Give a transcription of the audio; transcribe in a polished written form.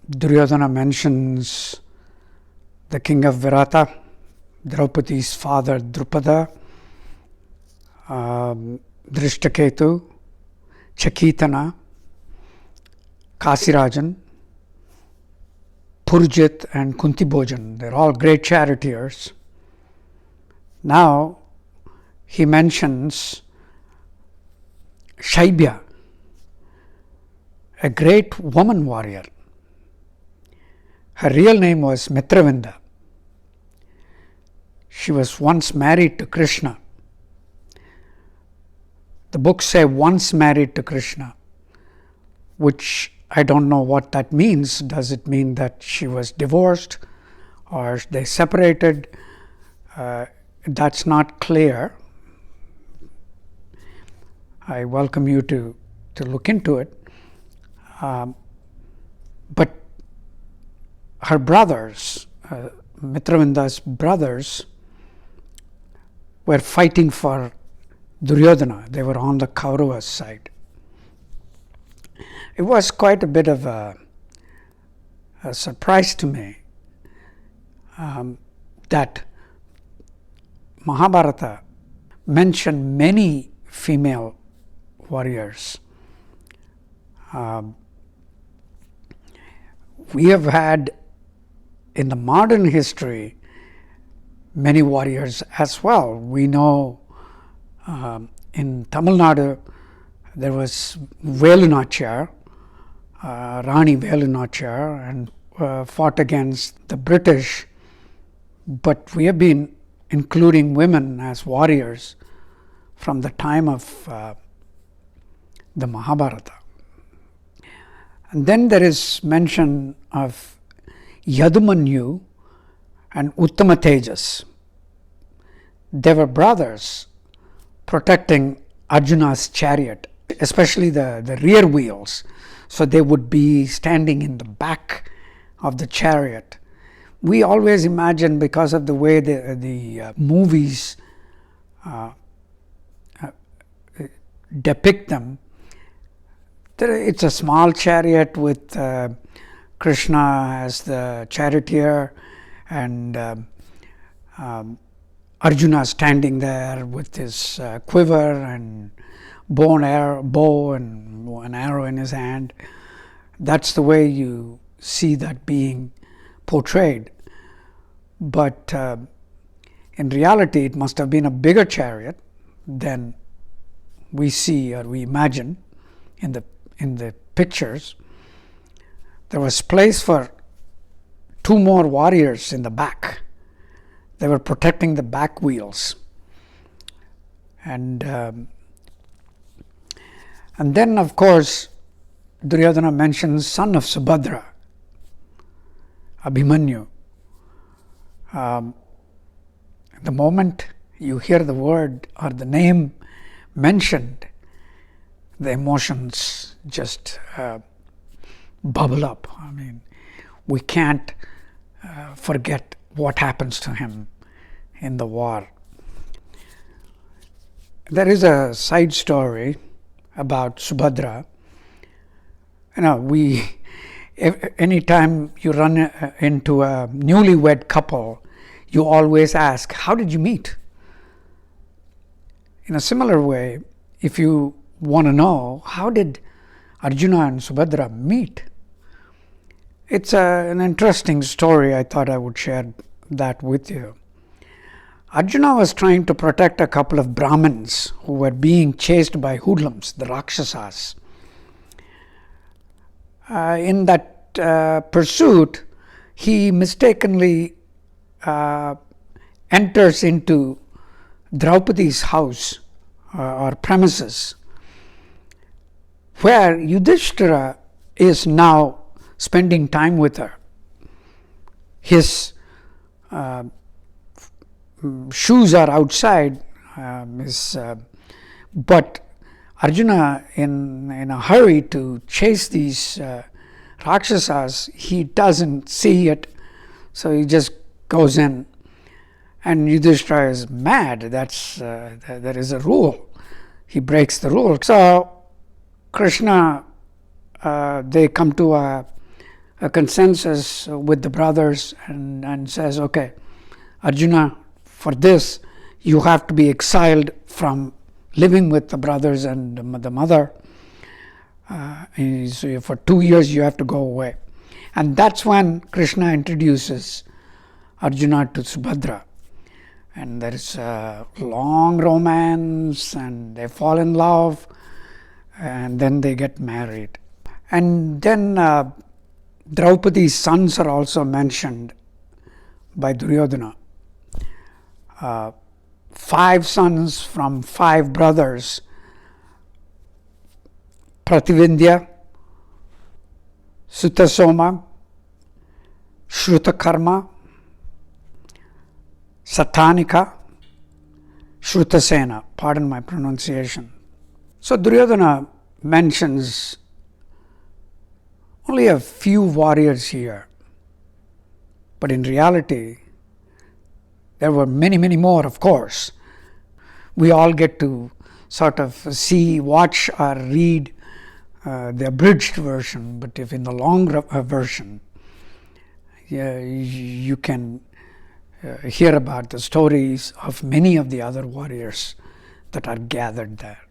Duryodhana mentions the king of Virata, Draupadi's father Drupada, Drishtaketu, Chakitana, Kasirajan, Purjit and Kuntibojan. They're all great charioteers. Now he mentions Shaibya, a great woman warrior. Her real name was Mitravinda. She was once married to Krishna. The books say once married to Krishna, which I don't know what that means. Does it mean that she was divorced or they separated? That's not clear. I welcome you to look into it. But her brothers, Mitravinda's brothers, were fighting for Duryodhana. They were on the Kaurava's side. It was quite a bit of a surprise to me that Mahabharata mentioned many female warriors. We have had in the modern history many warriors as well. We know in Tamil Nadu there was Velunachar, Rani Velunachar, and fought against the British. But we have been including women as warriors from the time of the Mahabharata. And then there is mention of Yadumanyu and Uttamatejas. They were brothers protecting Arjuna's chariot, especially the rear wheels. So they would be standing in the back of the chariot. We always imagine, because of the way the movies depict them, it's a small chariot with Krishna as the charioteer and Arjuna standing there with his quiver and bow and an arrow in his hand. That's the way you see that being portrayed. But in reality, it must have been a bigger chariot than we see or we imagine in the pictures. There was place for two more warriors in the back. They were protecting the back wheels. And then, of course, Duryodhana mentions son of Subhadra, Abhimanyu. The moment you hear the word or the name mentioned, the emotions just bubble up. I mean, we can't forget what happens to him in the war. There is a side story about Subhadra. Anytime you run into a newlywed couple, you always ask, how did you meet? In a similar way, if you want to know, how did Arjuna and Subhadra meet? It's an interesting story. I thought I would share that with you. Arjuna was trying to protect a couple of Brahmins who were being chased by hoodlums, the Rakshasas. In that pursuit, he mistakenly enters into Draupadi's house or premises, where Yudhishthira is now spending time with her. His shoes are outside, but Arjuna, in a hurry to chase these Rakshasas, he doesn't see it, so he just goes in. And Yudhishthira is mad. There is a rule. He breaks the rule. So Krishna, they come to a a consensus with the brothers and says, okay, Arjuna, for this you have to be exiled from living with the brothers and the mother. So for 2 years you have to go away. And that's when Krishna introduces Arjuna to Subhadra. And there is a long romance, and they fall in love, and then they get married. And then Draupadi's sons are also mentioned by Duryodhana. 5 sons from 5 brothers: Prativindya, Sutasoma, Shrutakarma, Satanika, Shrutasena. Pardon my pronunciation. So Duryodhana mentions only a few warriors here, but in reality there were many, many more, of course. We all get to sort of see, watch or read the abridged version, but if in the long version, you can hear about the stories of many of the other warriors that are gathered there.